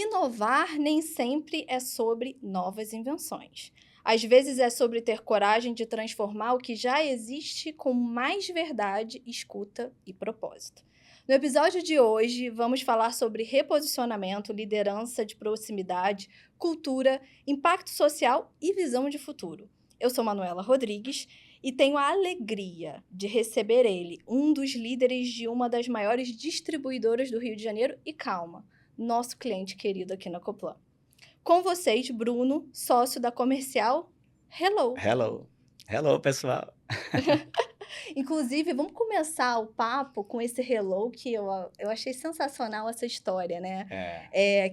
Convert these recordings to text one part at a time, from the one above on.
Inovar nem sempre é sobre novas invenções. Às vezes é sobre ter coragem de transformar o que já existe com mais verdade, escuta e propósito. No episódio de hoje, vamos falar sobre reposicionamento, liderança de proximidade, cultura, impacto social e visão de futuro. Eu sou Manuela Rodrigues e tenho a alegria de receber ele, um dos líderes de uma das maiores distribuidoras do Rio de Janeiro, e calma, nosso cliente querido aqui na Coplan. Com vocês, Bruno, sócio da Comercial Hello. Hello, pessoal. Inclusive, vamos começar o papo com esse Hello, que eu achei sensacional essa história, né?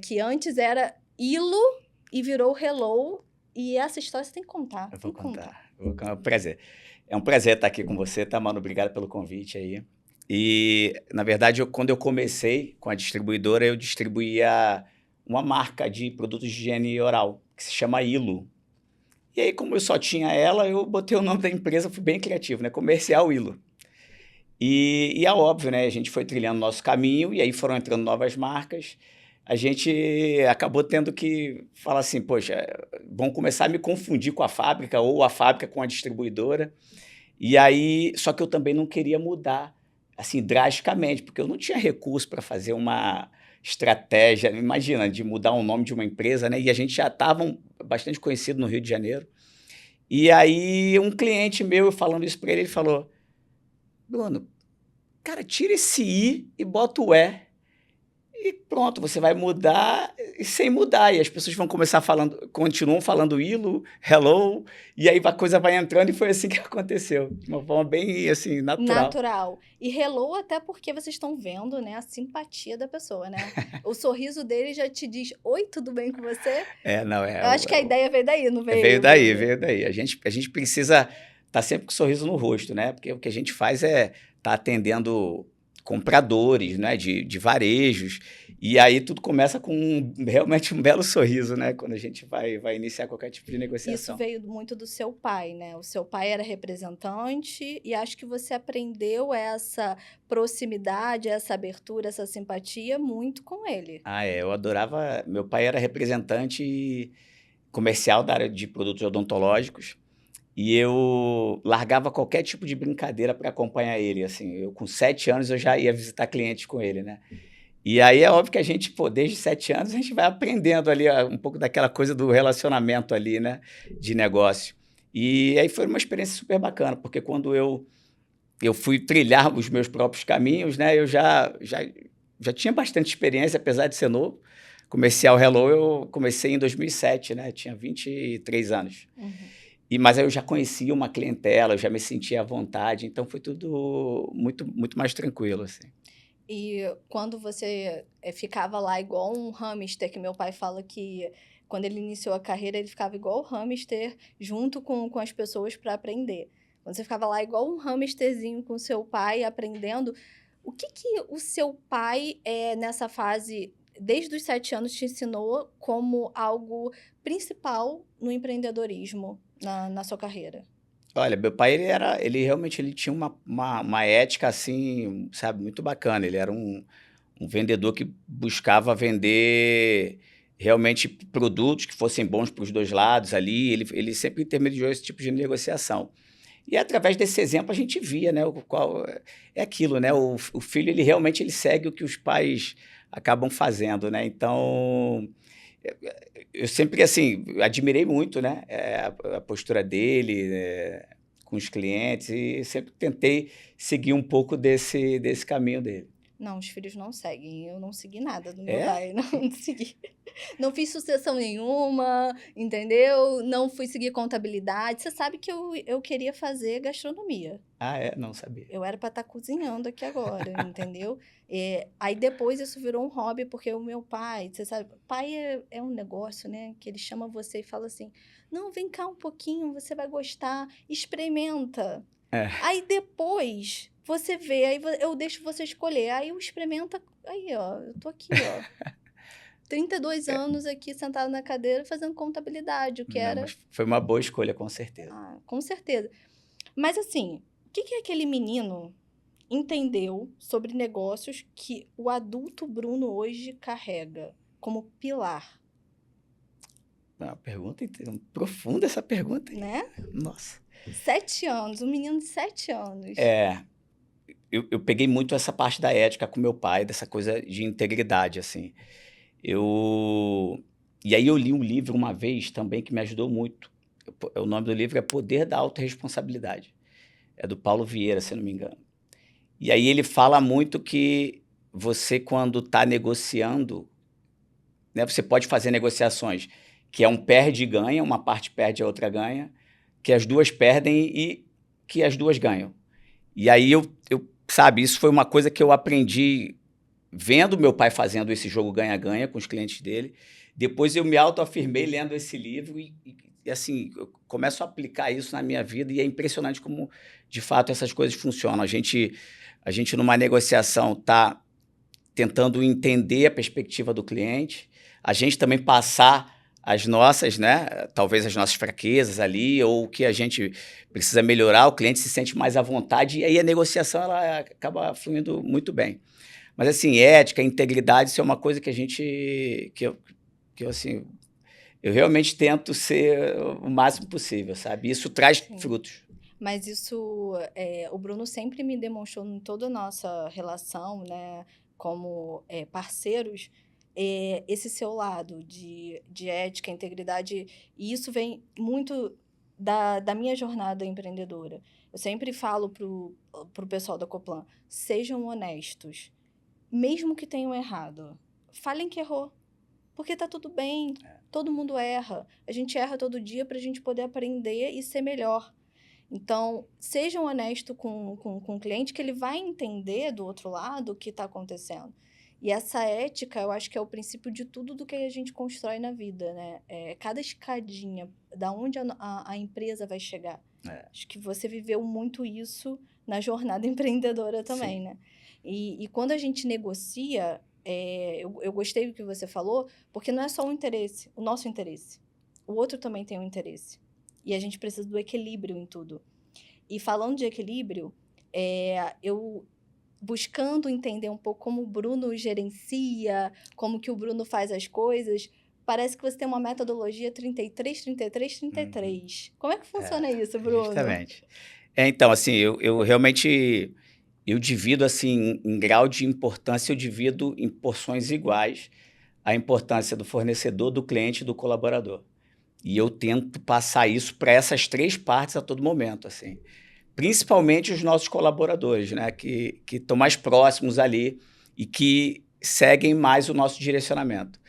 Que antes era Ilo e virou Hello, e essa história você tem que contar. Eu vou contar. É um prazer. É um prazer estar aqui com você, tá, Manu? Obrigado pelo convite aí. E, na verdade, quando eu comecei com a distribuidora, eu distribuía uma marca de produtos de higiene oral, que se chama Ilo. E aí, como eu só tinha ela, eu botei o nome da empresa, fui bem criativo, né? Comercial Ilo. E é óbvio, né? A gente foi trilhando nosso caminho e aí foram entrando novas marcas. A gente acabou tendo que falar assim, poxa, vão começar a me confundir com a fábrica ou a fábrica com a distribuidora. E aí, só que eu também não queria mudar assim drasticamente, porque eu não tinha recurso para fazer uma estratégia, imagina, de mudar o nome de uma empresa, né? E a gente já estava bastante conhecido no Rio de Janeiro. E aí um cliente meu, falando isso para ele, ele falou: Bruno, cara, tira esse I e bota o E. E pronto, você vai mudar e sem mudar. E as pessoas vão começar falando, continuam falando Ilo, hello, e aí a coisa vai entrando, e foi assim que aconteceu. De uma forma bem, assim, Natural. E Hello até porque vocês estão vendo, né, a simpatia da pessoa, né? O sorriso dele já te diz, oi, tudo bem com você? Eu acho que a ideia veio daí, não veio? Veio Bruno? daí. A gente precisa estar sempre com um sorriso no rosto, né? Porque o que a gente faz é estar atendendo compradores, né, de varejos, e aí tudo começa com realmente um belo sorriso, né, quando a gente vai iniciar qualquer tipo de negociação. Isso veio muito do seu pai, né? O seu pai era representante e acho que você aprendeu essa proximidade, essa abertura, essa simpatia muito com ele. Eu adorava. Meu pai era representante comercial da área de produtos odontológicos. E eu largava qualquer tipo de brincadeira para acompanhar ele, assim. Eu, com 7 anos, eu já ia visitar clientes com ele, né? E aí é óbvio que a gente, pô, desde 7 anos, a gente vai aprendendo ali um pouco daquela coisa do relacionamento ali, né? De negócio. E aí foi uma experiência super bacana, porque quando eu fui trilhar os meus próprios caminhos, né? Eu já tinha bastante experiência, apesar de ser novo. Comercial Hello, eu comecei em 2007, né? Eu tinha 23 anos. Mas aí eu já conhecia uma clientela, eu já me sentia à vontade, então foi tudo muito mais tranquilo, assim. E quando você ficava lá igual um hamster, que meu pai fala que quando ele iniciou a carreira, ele ficava igual o hamster junto com as pessoas para aprender. Quando você ficava lá igual um hamsterzinho com seu pai aprendendo, o que o seu pai, nessa fase, desde os 7 anos, te ensinou como algo principal no empreendedorismo na sua carreira? Olha, meu pai, ele realmente ele tinha uma ética, assim, sabe, muito bacana. Ele era um vendedor que buscava vender realmente produtos que fossem bons para os 2 lados ali. Ele sempre intermediou esse tipo de negociação. E através desse exemplo a gente via, né, o qual é aquilo, né, o filho ele realmente ele segue o que os pais acabam fazendo, né. Então, eu sempre, assim, admirei muito, né, a postura dele, com os clientes, e sempre tentei seguir um pouco desse caminho dele. Não, os filhos não seguem. Eu não segui nada do meu É? pai, não segui. Não fiz sucessão nenhuma, entendeu? Não fui seguir contabilidade. Você sabe que eu queria fazer gastronomia. Não sabia. Eu era para estar cozinhando aqui agora, entendeu? Aí depois isso virou um hobby, porque o meu pai, você sabe, pai é um negócio, né? Que ele chama você e fala assim: não, vem cá um pouquinho, você vai gostar, experimenta. É. Aí depois você vê, aí eu deixo você escolher. Aí eu experimenta, aí ó, eu tô aqui, ó. 32 anos aqui sentado na cadeira fazendo contabilidade, o que Não, era... mas foi uma boa escolha, com certeza. Com certeza. Mas assim, o que aquele menino entendeu sobre negócios que o adulto Bruno hoje carrega? como pilar, Uma pergunta profunda essa pergunta, hein? né? Nossa. 7 anos, um menino de 7 anos. Eu peguei muito essa parte da ética com meu pai, dessa coisa de integridade, assim. E aí eu li um livro uma vez também que me ajudou muito. O nome do livro é Poder da Autorresponsabilidade. É do Paulo Vieira, se eu não me engano. E aí ele fala muito que você, quando está negociando, né, você pode fazer negociações que é um perde e ganha, uma parte perde e a outra ganha, que as duas perdem e que as duas ganham. E aí sabe, isso foi uma coisa que eu aprendi vendo meu pai fazendo esse jogo ganha-ganha com os clientes dele. Depois eu me autoafirmei lendo esse livro e assim, eu começo a aplicar isso na minha vida e é impressionante como, de fato, essas coisas funcionam. A gente numa negociação, está tentando entender a perspectiva do cliente, a gente também passar as nossas, né, talvez as nossas fraquezas ali, ou o que a gente precisa melhorar, o cliente se sente mais à vontade, e aí a negociação ela acaba fluindo muito bem. Mas, assim, ética, integridade, isso é uma coisa que eu assim, eu realmente tento ser o máximo possível, sabe? Isso traz Sim. frutos. Mas isso, o Bruno sempre me demonstrou em toda a nossa relação, né, como parceiros, esse seu lado de ética, integridade, e isso vem muito da minha jornada empreendedora. Eu sempre falo pro pessoal da Coplan, sejam honestos, mesmo que tenham errado. Falem que errou, porque tá tudo bem, todo mundo erra. A gente erra todo dia para a gente poder aprender e ser melhor. Então, sejam honestos com o cliente, que ele vai entender do outro lado o que está acontecendo. E essa ética, eu acho que é o princípio de tudo do que a gente constrói na vida, né? Cada escadinha, da onde a empresa vai chegar. Acho que você viveu muito isso na jornada empreendedora também, Sim. né? E quando a gente negocia, eu gostei do que você falou, porque não é só o nosso interesse. O outro também tem um interesse. E a gente precisa do equilíbrio em tudo. E falando de equilíbrio, eu buscando entender um pouco como o Bruno gerencia, como que o Bruno faz as coisas, parece que você tem uma metodologia 33, 33, 33. Como é que funciona isso, Bruno? Justamente. Então, assim, eu realmente eu divido assim em grau de importância, eu divido em porções iguais a importância do fornecedor, do cliente e do colaborador. E eu tento passar isso para essas três partes a todo momento, assim. Principalmente os nossos colaboradores, né, que estão mais próximos ali e que seguem mais o nosso direcionamento.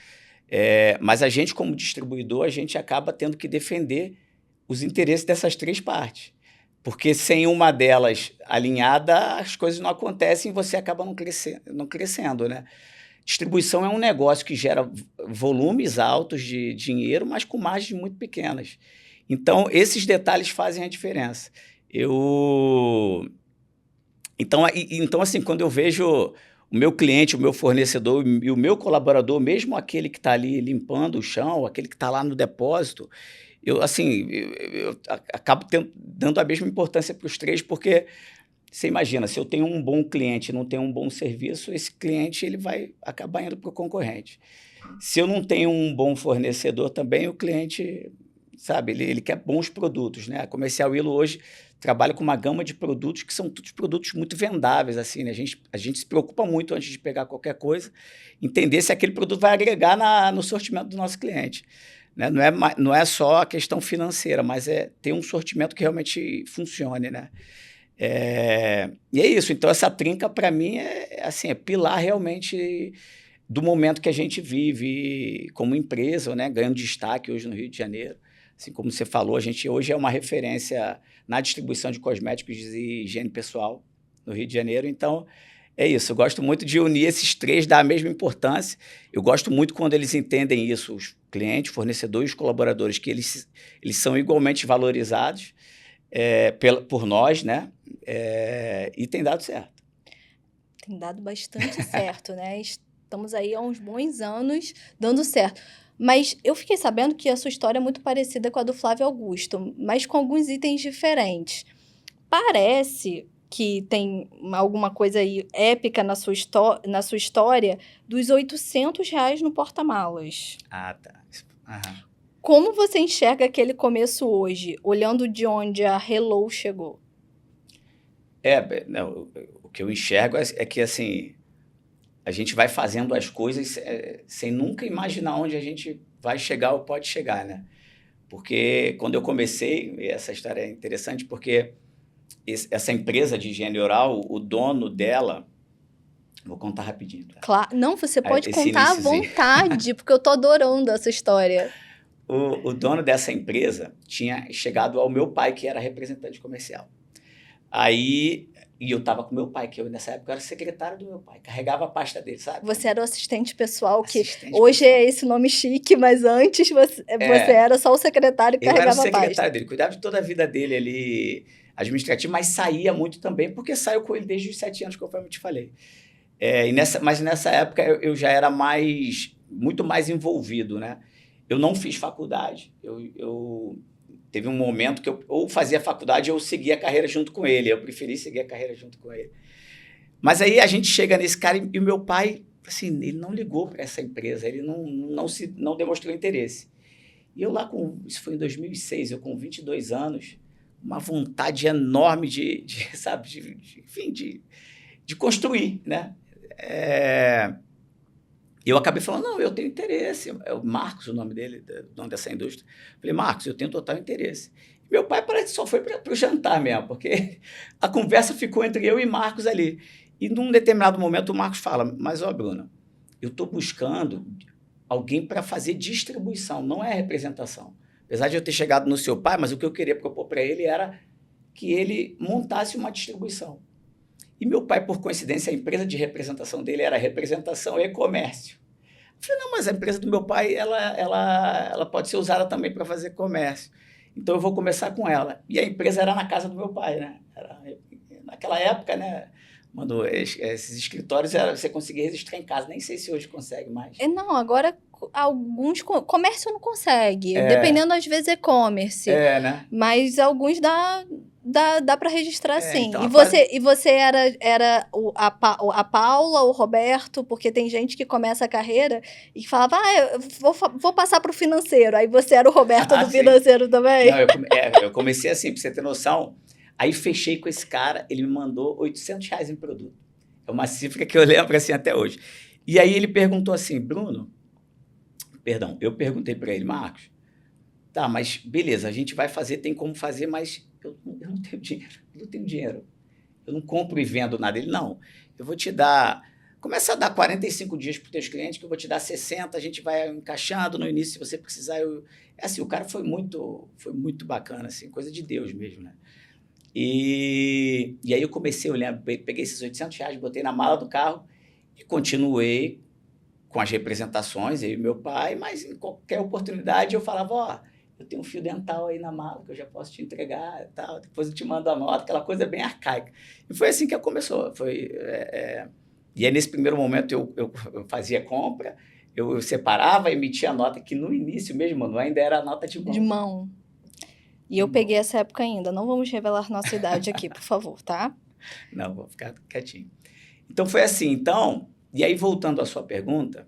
Mas a gente, como distribuidor, a gente acaba tendo que defender os interesses dessas três partes. Porque sem uma delas alinhada, as coisas não acontecem e você acaba não crescendo, né? Distribuição é um negócio que gera volumes altos de dinheiro, mas com margens muito pequenas. Então, esses detalhes fazem a diferença. Então, assim, quando eu vejo o meu cliente, o meu fornecedor e o meu colaborador, mesmo aquele que está ali limpando o chão, aquele que está lá no depósito, eu acabo dando a mesma importância para os três, porque você imagina, se eu tenho um bom cliente e não tenho um bom serviço, esse cliente ele vai acabar indo para o concorrente. Se eu não tenho um bom fornecedor também, o cliente, sabe, ele quer bons produtos, né? A Comercial Willow hoje trabalha com uma gama de produtos que são todos produtos muito vendáveis, assim, né? A gente se preocupa muito antes de pegar qualquer coisa, entender se aquele produto vai agregar no sortimento do nosso cliente. Né? Não é só a questão financeira, mas é ter um sortimento que realmente funcione, né? E é isso. Então, essa trinca, para mim, assim, é pilar realmente do momento que a gente vive como empresa, né? Ganhando destaque hoje no Rio de Janeiro. Assim como você falou, a gente hoje é uma referência na distribuição de cosméticos e higiene pessoal no Rio de Janeiro. Então, é isso. Eu gosto muito de unir esses três, dar a mesma importância. Eu gosto muito quando eles entendem isso, os clientes, fornecedores e os colaboradores, que eles são igualmente valorizados por nós, né? E tem dado certo. Tem dado bastante certo, né? Estamos aí há uns bons anos dando certo. Mas eu fiquei sabendo que a sua história é muito parecida com a do Flávio Augusto, mas com alguns itens diferentes. Parece que tem alguma coisa aí épica na sua história, dos R$ 800 no porta-malas. Ah, tá. Aham. Como você enxerga aquele começo hoje, olhando de onde a Hello chegou? Não, o que eu enxergo é que, assim, a gente vai fazendo as coisas sem nunca imaginar onde a gente vai chegar ou pode chegar, né? Porque quando eu comecei, e essa história é interessante, porque essa empresa de higiene oral, o dono dela, vou contar rapidinho, tá? Claro, não, você pode Esse contar à iniciozinho. vontade, porque eu tô adorando essa história. O dono dessa empresa tinha chegado ao meu pai, que era representante comercial. Aí, e eu estava com meu pai, que eu nessa época era secretário do meu pai, carregava a pasta dele, sabe? Você era o assistente pessoal, que Assistente hoje pessoal. é esse nome chique, mas antes você era só o secretário que Eu era o carregava a pasta. secretário dele, cuidava de toda a vida dele ali, administrativo, mas saía muito também, porque saiu com ele desde os 7 anos, conforme eu te falei. Mas nessa época eu já era muito mais envolvido, né? Eu não fiz faculdade, teve um momento que eu ou fazia faculdade ou seguia a carreira junto com ele. Eu preferi seguir a carreira junto com ele. Mas aí a gente chega nesse cara e o meu pai, assim, ele não ligou para essa empresa, ele não demonstrou interesse. E eu lá isso foi em 2006, eu com 22 anos, uma vontade enorme sabe, enfim, de construir, né? Eu acabei falando, não, eu tenho interesse. É o Marcos, o nome dele, o nome dessa indústria. Falei, Marcos, eu tenho total interesse. Meu pai parece que só foi para o jantar mesmo, porque a conversa ficou entre eu e Marcos ali. E num determinado momento o Marcos fala, mas ó, Bruno, eu estou buscando alguém para fazer distribuição, não é representação. Apesar de eu ter chegado no seu pai, mas o que eu queria propor para ele era que ele montasse uma distribuição. E meu pai, por coincidência, a empresa de representação dele era representação e comércio. Eu falei, não, mas a empresa do meu pai, ela pode ser usada também para fazer comércio. Então, eu vou começar com ela. E a empresa era na casa do meu pai, né? Naquela época, né? Mano, esses escritórios, você conseguia registrar em casa. Nem sei se hoje consegue mais. Não, agora alguns... Comércio não consegue. Dependendo, às vezes, e-commerce. Né? Mas alguns dá para registrar sim. Então, e você era a Paula, o Roberto, porque tem gente que começa a carreira e falava, eu vou passar para o financeiro. Aí você era o Roberto do financeiro também? Não, eu comecei assim, para você ter noção. Aí fechei com esse cara, ele me mandou R$ 800 em produto. É uma cifra que eu lembro assim até hoje. E aí ele perguntou assim, eu perguntei para ele, Marcos, tá, mas beleza, a gente vai fazer, tem como fazer, mas eu não tenho dinheiro. Eu não compro e vendo nada. Ele, não, eu vou te dar, começa a dar 45 dias para os teus clientes, que eu vou te dar 60, a gente vai encaixando no início, se você precisar. Assim, o cara foi muito bacana, assim, coisa de Deus mesmo, né? E aí eu comecei, eu lembro, peguei esses R$ 800, botei na mala do carro e continuei com as representações, eu e meu pai, mas em qualquer oportunidade eu falava, ó, eu tenho um fio dental aí na mala que eu já posso te entregar e tal, depois eu te mando a nota, aquela coisa bem arcaica. E foi assim que começou. E aí, nesse primeiro momento, eu fazia compra, eu separava, emitia a nota, que no início mesmo, não ainda era a nota de mão. De mão. E eu peguei essa época ainda. Não vamos revelar nossa idade aqui, por favor, tá? Não, vou ficar quietinho. Então, foi assim. Então, e aí, voltando à sua pergunta,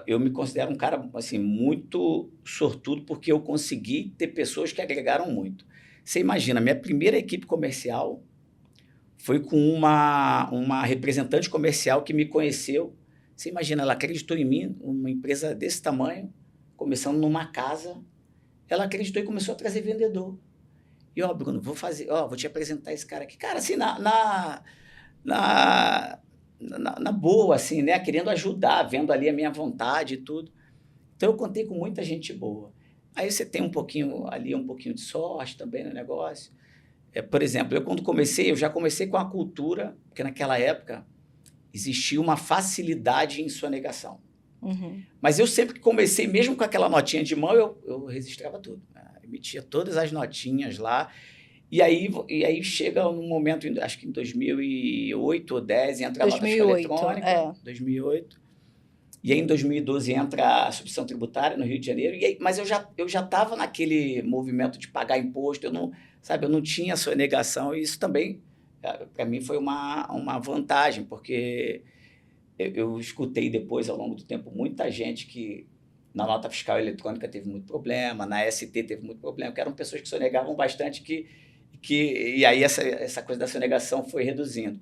eu me considero um cara assim, muito sortudo, porque eu consegui ter pessoas que agregaram muito. Você imagina, minha primeira equipe comercial foi com uma representante comercial que me conheceu. Você imagina, ela acreditou em mim, uma empresa desse tamanho, começando numa casa, ela acreditou e começou a trazer vendedor. E, ó, Bruno, vou te apresentar esse cara aqui. Cara, assim, na boa, assim, né? Querendo ajudar, vendo ali a minha vontade e tudo. Então, eu contei com muita gente boa. Aí você tem um pouquinho de sorte também no negócio. Por exemplo, eu quando comecei, eu já comecei com a cultura, porque naquela época existia uma facilidade em sonegação. Uhum. Mas eu sempre comecei, mesmo com aquela notinha de mão, eu registrava tudo. Né? Emitia todas as notinhas lá. E aí chega num momento, acho que em 2008 ou 2010, entra a nota fiscal eletrônica. 2008. E aí, em 2012, entra a substituição tributária no Rio de Janeiro, e aí, mas eu já estava naquele movimento de pagar imposto, eu não tinha sonegação, e isso também, para mim, foi uma vantagem, porque eu escutei depois, ao longo do tempo, muita gente que na nota fiscal eletrônica teve muito problema, na ST teve muito problema, que eram pessoas que sonegavam bastante, e aí essa coisa da sonegação foi reduzindo.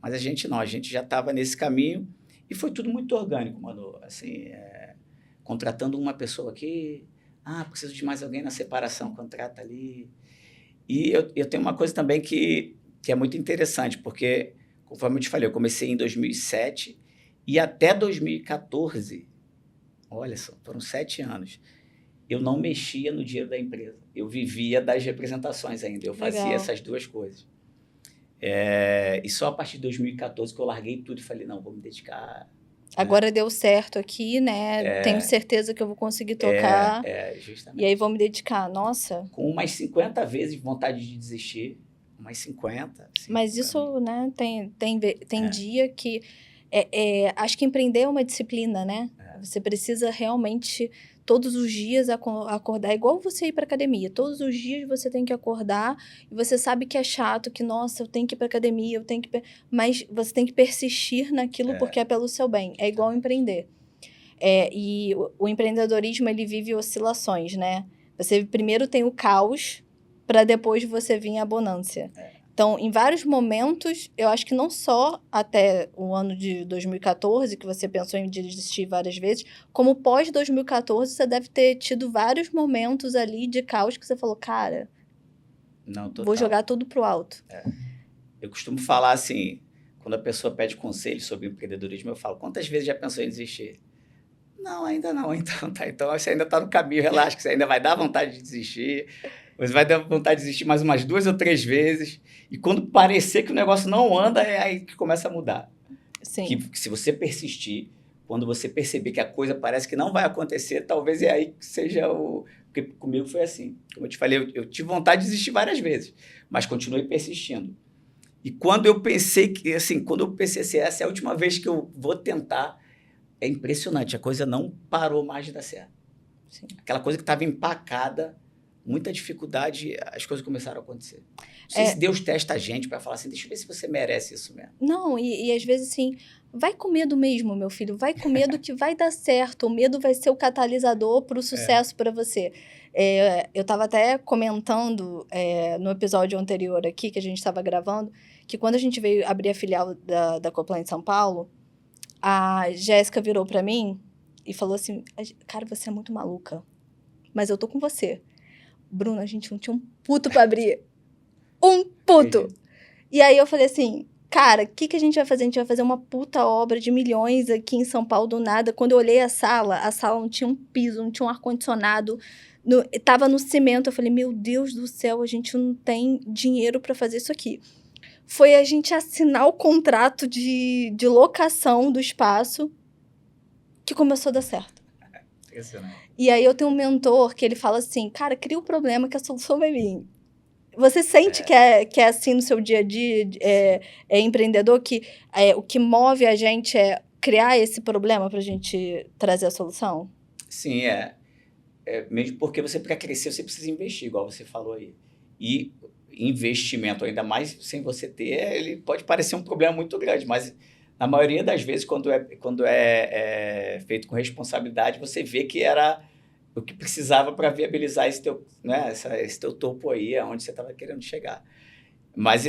Mas a gente não, a gente já estava nesse caminho, e foi tudo muito orgânico, Manu. Assim, contratando uma pessoa aqui, preciso de mais alguém na separação, contrata ali. E eu tenho uma coisa também que é muito interessante, porque, conforme eu te falei, eu comecei em 2007 e até 2014, olha só, foram 7 anos, eu não mexia no dinheiro da empresa. Eu vivia das representações ainda, eu fazia essas duas coisas. E só a partir de 2014 que eu larguei tudo e falei, não, vou me dedicar. Agora deu certo aqui, né? Tenho certeza que eu vou conseguir tocar. Justamente. E aí vou me dedicar. Nossa. Com umas 50 vezes vontade de desistir. Umas 50. Mas isso, né? Tem dia que... acho que empreender é uma disciplina, né? Você precisa realmente... Todos os dias acordar, igual você ir para academia. Todos os dias você tem que acordar e você sabe que é chato, que, nossa, eu tenho que ir para academia, mas você tem que persistir naquilo porque é pelo seu bem. É igual empreender. E o empreendedorismo, ele vive oscilações, né? Você primeiro tem o caos para depois você vir a bonância. Então, em vários momentos, eu acho que não só até o ano de 2014, que você pensou em desistir várias vezes, como pós-2014, você deve ter tido vários momentos ali de caos que você falou, cara, vou jogar tudo pro alto. Eu costumo falar assim, quando a pessoa pede conselho sobre empreendedorismo, eu falo, quantas vezes já pensou em desistir? Não, ainda não. Então você ainda está no caminho, relaxa, que você ainda vai dar vontade de desistir. Você vai dar vontade de desistir mais umas 2 ou 3 vezes. E quando parecer que o negócio não anda, é aí que começa a mudar. Sim. Que se você persistir, quando você perceber que a coisa parece que não vai acontecer, talvez é aí que seja o... Porque comigo foi assim. Como eu te falei, eu tive vontade de desistir várias vezes, mas continuei persistindo. E quando eu pensei assim, essa é a última vez que eu vou tentar, é impressionante, a coisa não parou mais de dar certo. Sim. Aquela coisa que estava empacada, muita dificuldade, as coisas começaram a acontecer. Não sei se Deus testa a gente para falar assim, deixa eu ver se você merece isso mesmo. Não, e às vezes assim, vai com medo mesmo, meu filho, vai com medo que vai dar certo, o medo vai ser o catalisador para o sucesso para você. Eu estava até comentando no episódio anterior aqui, que a gente estava gravando, que quando a gente veio abrir a filial da Coplan em São Paulo, a Jéssica virou para mim e falou assim, cara, você é muito maluca, mas eu tô com você. Bruno, a gente não tinha um puto pra abrir. Um puto! E aí eu falei assim, cara, o que a gente vai fazer? A gente vai fazer uma puta obra de milhões aqui em São Paulo do nada. Quando eu olhei a sala não tinha um piso, não tinha um ar-condicionado, tava no cimento. Eu falei, meu Deus do céu, a gente não tem dinheiro pra fazer isso aqui. Foi a gente assinar o contrato de locação do espaço que começou a dar certo. E aí eu tenho um mentor que ele fala assim, cara, cria o problema que a solução vai vir. Você sente que é assim no seu dia a dia, empreendedor, que o que move a gente é criar esse problema pra gente trazer a solução? Sim, mesmo porque para crescer você precisa investir, igual você falou aí. E investimento, ainda mais sem você ter, ele pode parecer um problema muito grande, mas na maioria das vezes, quando é feito com responsabilidade, você vê que era o que precisava para viabilizar esse teu topo aí, aonde você estava querendo chegar. Mas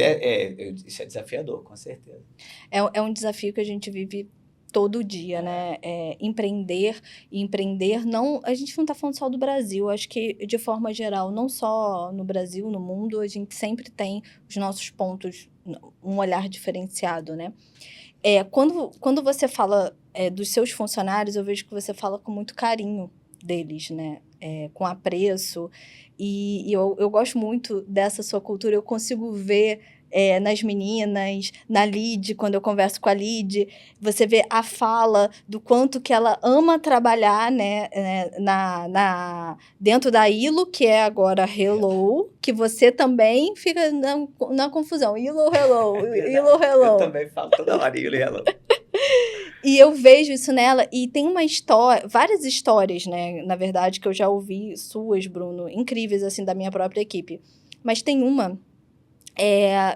isso é desafiador, com certeza. É um desafio que a gente vive todo dia, né? Empreender, não... A gente não está falando só do Brasil, acho que, de forma geral, não só no Brasil, no mundo, a gente sempre tem os nossos pontos, um olhar diferenciado, né? Quando você fala dos seus funcionários, eu vejo que você fala com muito carinho deles, né? Com apreço. E eu gosto muito dessa sua cultura. Eu consigo ver nas meninas, na Lid, quando eu converso com a Lid, você vê a fala do quanto que ela ama trabalhar, né? Dentro da Ilo, que é agora Hello, que você também fica na confusão. Ilo, Hello, Ilo, Hello. Eu também falo toda hora Ilo, Hello. E eu vejo isso nela, e tem uma história, várias histórias, né, na verdade, que eu já ouvi suas, Bruno, incríveis, assim, da minha própria equipe. Mas tem uma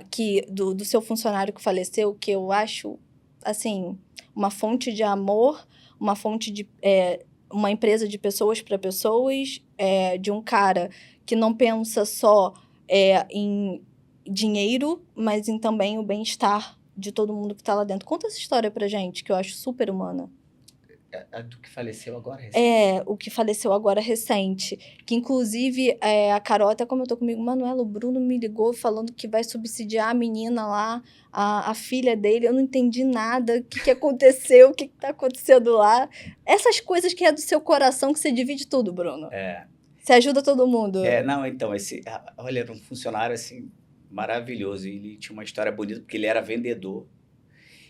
que do seu funcionário que faleceu, que eu acho, assim, uma fonte de amor, uma fonte de uma empresa de pessoas para pessoas, de um cara que não pensa só em dinheiro, mas em também o bem-estar de todo mundo que está lá dentro. Conta essa história pra gente, que eu acho super humana. A do que faleceu agora, recente? O que faleceu agora recente. Que, inclusive, a Carol até comentou comigo, Manuela, o Bruno me ligou falando que vai subsidiar a menina lá, a filha dele. Eu não entendi nada. O que aconteceu? O que tá acontecendo lá? Essas coisas que é do seu coração, que você divide tudo, Bruno. Você ajuda todo mundo. Não, então, olha, era um funcionário, assim, maravilhoso. Ele tinha uma história bonita, porque ele era vendedor.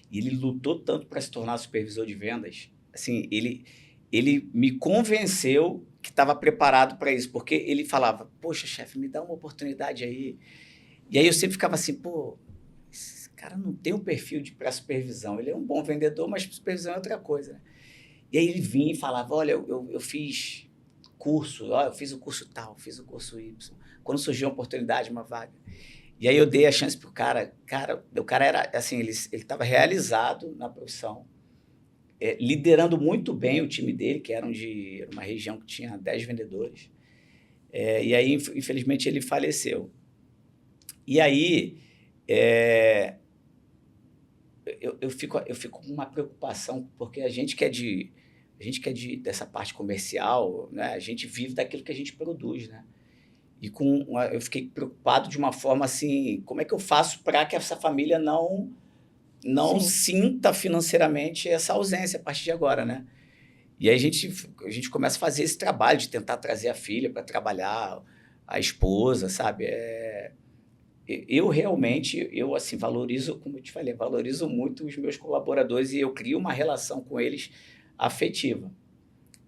E ele lutou tanto para se tornar supervisor de vendas. Assim, ele me convenceu que estava preparado para isso, porque ele falava, poxa, chefe, me dá uma oportunidade aí. E aí eu sempre ficava assim, pô, esse cara não tem um perfil para supervisão. Ele é um bom vendedor, mas supervisão é outra coisa, né? E aí ele vinha e falava, olha, eu fiz curso, eu fiz o curso tal, fiz o curso Y. Quando surgiu uma oportunidade, uma vaga. E aí eu dei a chance pro cara. Cara, o cara era, assim, ele estava realizado na profissão, liderando muito bem o time dele, que era uma região que tinha 10 vendedores. E aí, infelizmente, ele faleceu. E aí, eu fico com uma preocupação, porque a gente que é dessa parte comercial, né, a gente vive daquilo que a gente produz, né? E eu fiquei preocupado de uma forma assim, como é que eu faço para que essa família não sinta financeiramente essa ausência a partir de agora, né? E aí a gente começa a fazer esse trabalho de tentar trazer a filha para trabalhar, a esposa, sabe? Eu realmente, assim, valorizo, como eu te falei, valorizo muito os meus colaboradores e eu crio uma relação com eles afetiva.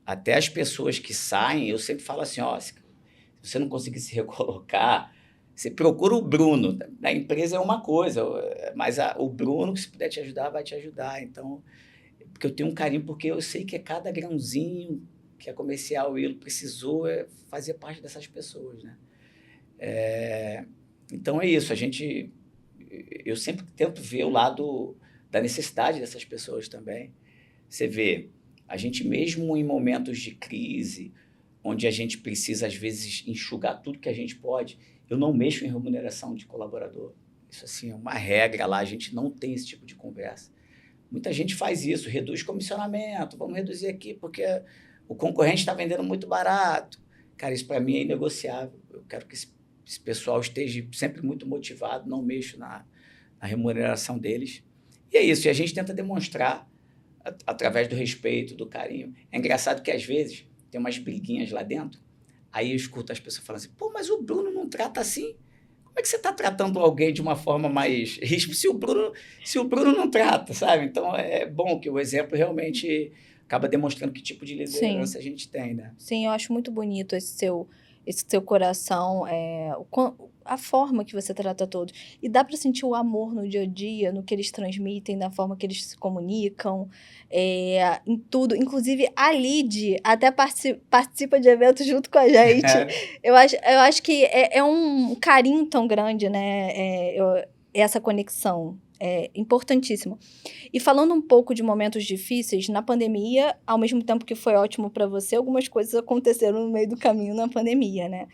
Até as pessoas que saem, eu sempre falo assim, ó, se você não conseguir se recolocar, você procura o Bruno. Na empresa é uma coisa, mas o Bruno, se puder te ajudar, vai te ajudar. Então, porque eu tenho um carinho, porque eu sei que cada grãozinho que a Comercial Willo precisou fazer parte dessas pessoas, né? Então é isso, eu sempre tento ver o lado da necessidade dessas pessoas também. Você vê, a gente mesmo em momentos de crise, onde a gente precisa, às vezes, enxugar tudo que a gente pode, eu não mexo em remuneração de colaborador. Isso, assim, é uma regra lá, a gente não tem esse tipo de conversa. Muita gente faz isso, reduz comissionamento, vamos reduzir aqui porque o concorrente está vendendo muito barato. Cara, isso para mim é inegociável. Eu quero que esse pessoal esteja sempre muito motivado, não mexo na remuneração deles. E é isso, e a gente tenta demonstrar através do respeito, do carinho. É engraçado que, às vezes, tem umas briguinhas lá dentro, aí eu escuto as pessoas falando assim, pô, mas o Bruno não trata assim? Como é que você está tratando alguém de uma forma mais ríspida se o Bruno não trata, sabe? Então, é bom que o exemplo realmente acaba demonstrando que tipo de liderança a gente tem, né? Sim, eu acho muito bonito esse seu coração, a forma que você trata todos. E dá para sentir o amor no dia a dia, no que eles transmitem, na forma que eles se comunicam, em tudo. Inclusive, a Lid até participa de eventos junto com a gente. Eu acho que é um carinho tão grande, né? Essa conexão. É importantíssimo. E falando um pouco de momentos difíceis, na pandemia, ao mesmo tempo que foi ótimo para você, algumas coisas aconteceram no meio do caminho na pandemia, né?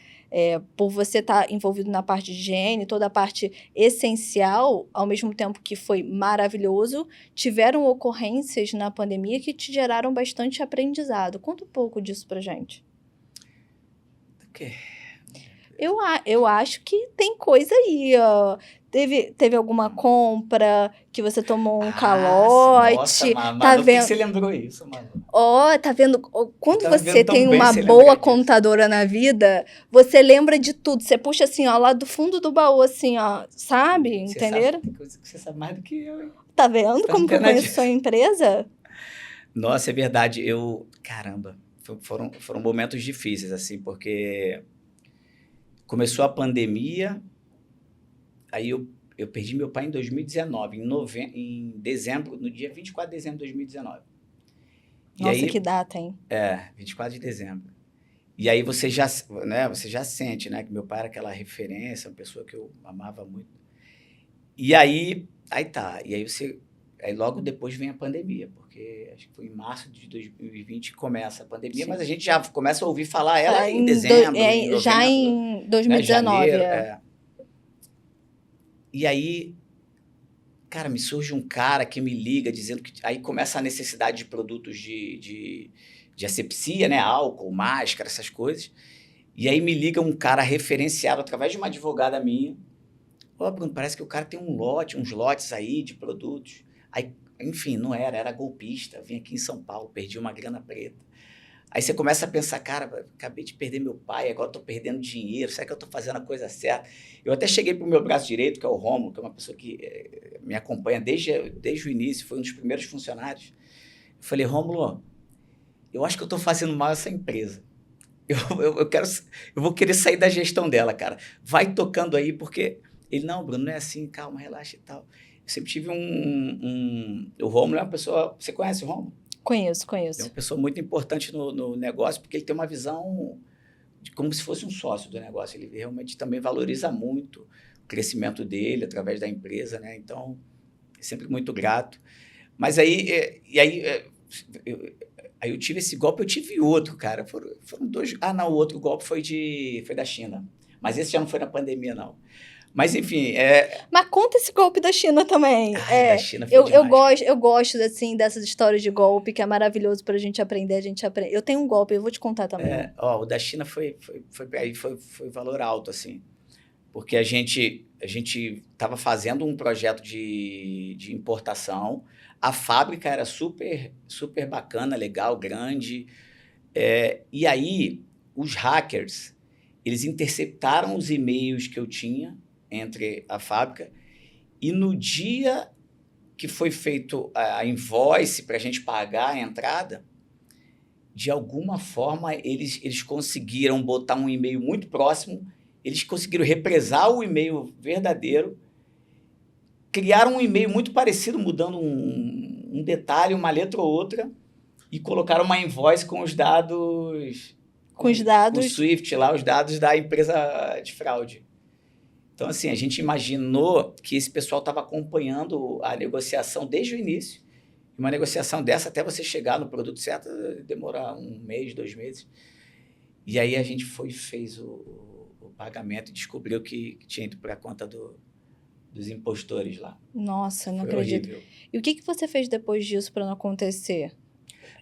Por você estar envolvido na parte de higiene, toda a parte essencial, ao mesmo tempo que foi maravilhoso, tiveram ocorrências na pandemia que te geraram bastante aprendizado. Conta um pouco disso pra gente. O quê? Eu acho que tem coisa aí, ó. Teve alguma compra que você tomou um calote? Nossa, Manu, Tá por que vendo? você lembrou isso, Manu? Tá vendo? Quando Tá você vendo tão tem bem uma você boa lembrar disso. contadora na vida, você lembra de tudo. Você puxa assim, ó, lá do fundo do baú, assim, ó, sabe? Entenderam? Tem coisa que você sabe mais do que eu, hein? Tá vendo Tá como que eu conheço antenadíssimo. sua empresa? Nossa, é verdade. Caramba, foram momentos difíceis, assim, porque começou a pandemia, aí eu perdi meu pai em 2019, em dezembro, no dia 24 de dezembro de 2019. Nossa, e aí, que data, hein? 24 de dezembro. E aí você já sente, né, que meu pai era aquela referência, uma pessoa que eu amava muito. E aí tá. E aí logo depois vem a pandemia, porque acho que foi em março de 2020 que começa a pandemia, Sim. mas a gente já começa a ouvir falar ela em dezembro, em novembro, já em né, 2019. janeiro. E aí, cara, me surge um cara que me liga dizendo que aí começa a necessidade de produtos de asepsia, né, álcool, máscara, essas coisas. E aí me liga um cara referenciado através de uma advogada minha. Ô, Bruno, parece que o cara tem uns lotes aí de produtos. Aí, enfim, não era golpista. Vim aqui em São Paulo, perdi uma grana preta. Aí você começa a pensar, cara, acabei de perder meu pai, agora estou perdendo dinheiro, será que eu estou fazendo a coisa certa? Eu até cheguei para o meu braço direito, que é o Rômulo, que é uma pessoa que me acompanha desde o início, foi um dos primeiros funcionários. Eu falei, Rômulo, eu acho que eu estou fazendo mal essa empresa. Eu vou querer sair da gestão dela, cara. Vai tocando aí, porque... Ele, não, Bruno, não é assim, calma, relaxa e tal. Eu sempre tive O Rômulo é uma pessoa... Você conhece o Rômulo? Conheço. É uma pessoa muito importante no negócio, porque ele tem uma visão de como se fosse um sócio do negócio. Ele realmente também valoriza muito o crescimento dele através da empresa, né? Então, é sempre muito grato. Mas aí eu tive esse golpe, eu tive outro, cara. Foram dois... não, o outro golpe foi da China. Mas esse já não foi na pandemia, não. Mas, enfim... Mas conta esse golpe da China também. Da China foi demais. Eu gosto, assim, dessas histórias de golpe, que é maravilhoso pra gente aprender, Eu tenho um golpe, eu vou te contar também. O da China foi valor alto, assim. Porque a gente estava fazendo um projeto de importação, a fábrica era super, super bacana, legal, grande. E aí, os hackers, eles interceptaram os e-mails que eu tinha entre a fábrica, e no dia que foi feito a invoice para a gente pagar a entrada, de alguma forma eles conseguiram botar um e-mail muito próximo, eles conseguiram represar o e-mail verdadeiro, criaram um e-mail muito parecido, mudando um detalhe, uma letra ou outra, e colocaram uma invoice com os dados... Com os dados... Com o Swift lá, os dados da empresa de fraude. Então, assim, a gente imaginou que esse pessoal estava acompanhando a negociação desde o início. Uma negociação dessa, até você chegar no produto certo, demora 1 mês, 2 meses. E aí a gente fez o pagamento e descobriu que tinha ido para a conta dos impostores lá. Nossa, não Foi acredito. horrível. E o que você fez depois disso para não acontecer?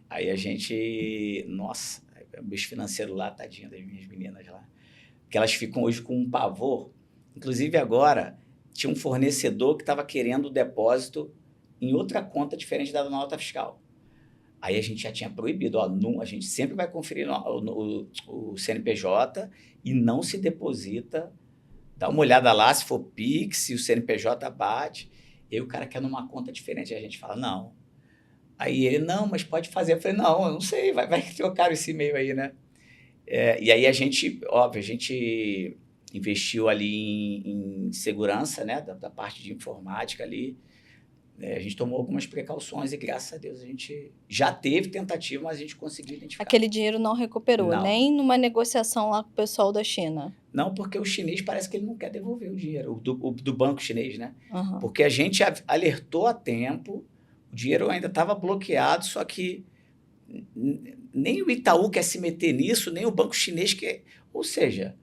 Aí a gente... Nossa, o bicho financeiro lá, tadinho das minhas meninas lá. Porque elas ficam hoje com um pavor. Inclusive agora, tinha um fornecedor que estava querendo o depósito em outra conta diferente da nota fiscal. Aí a gente já tinha proibido, a gente sempre vai conferir o CNPJ e não se deposita. Dá uma olhada lá, se for Pix, se o CNPJ bate. E aí o cara quer numa conta diferente. Aí a gente fala, não. Aí ele, não, mas pode fazer. Eu falei, não, eu não sei, vai trocar esse e-mail aí, né? E aí a gente investiu ali em segurança, né, da parte de informática ali. A gente tomou algumas precauções e, graças a Deus, a gente já teve tentativa, mas a gente conseguiu identificar. Aquele dinheiro não recuperou, Não. Nem numa negociação lá com o pessoal da China? Não, porque o chinês parece que ele não quer devolver o dinheiro, do banco chinês, né? Uhum. Porque a gente alertou a tempo, o dinheiro ainda estava bloqueado, só que nem o Itaú quer se meter nisso, nem o banco chinês quer. Ou seja...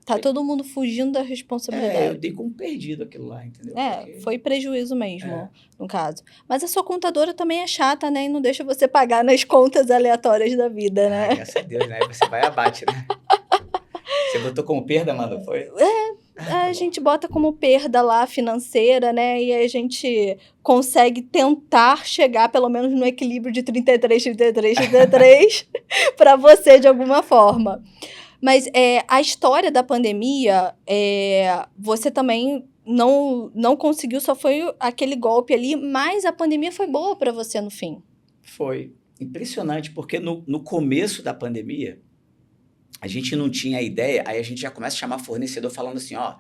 Tá todo mundo fugindo da responsabilidade. Eu dei como perdido aquilo lá, entendeu? Porque... Foi prejuízo mesmo, no caso. Mas a sua contadora também é chata, né? E não deixa você pagar nas contas aleatórias da vida, né? Graças a Deus, né? Aí você vai abate, né? Você botou como perda, Amanda, foi? A gente bota como perda lá financeira, né? E aí a gente consegue tentar chegar pelo menos no equilíbrio de 33 para você de alguma forma. Mas a história da pandemia, você também não conseguiu, só foi aquele golpe ali, mas a pandemia foi boa para você no fim. Foi. Impressionante, porque no começo da pandemia, a gente não tinha ideia, aí a gente já começa a chamar fornecedor falando assim, ó,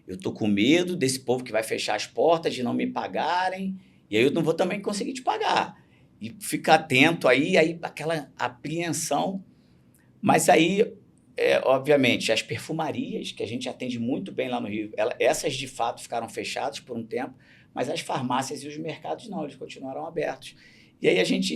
eu tô com medo desse povo que vai fechar as portas, de não me pagarem, e aí eu não vou também conseguir te pagar. E fica atento aí aquela apreensão. Mas aí, obviamente, as perfumarias, que a gente atende muito bem lá no Rio, essas de fato ficaram fechadas por um tempo, mas as farmácias e os mercados não, eles continuaram abertos. E aí a gente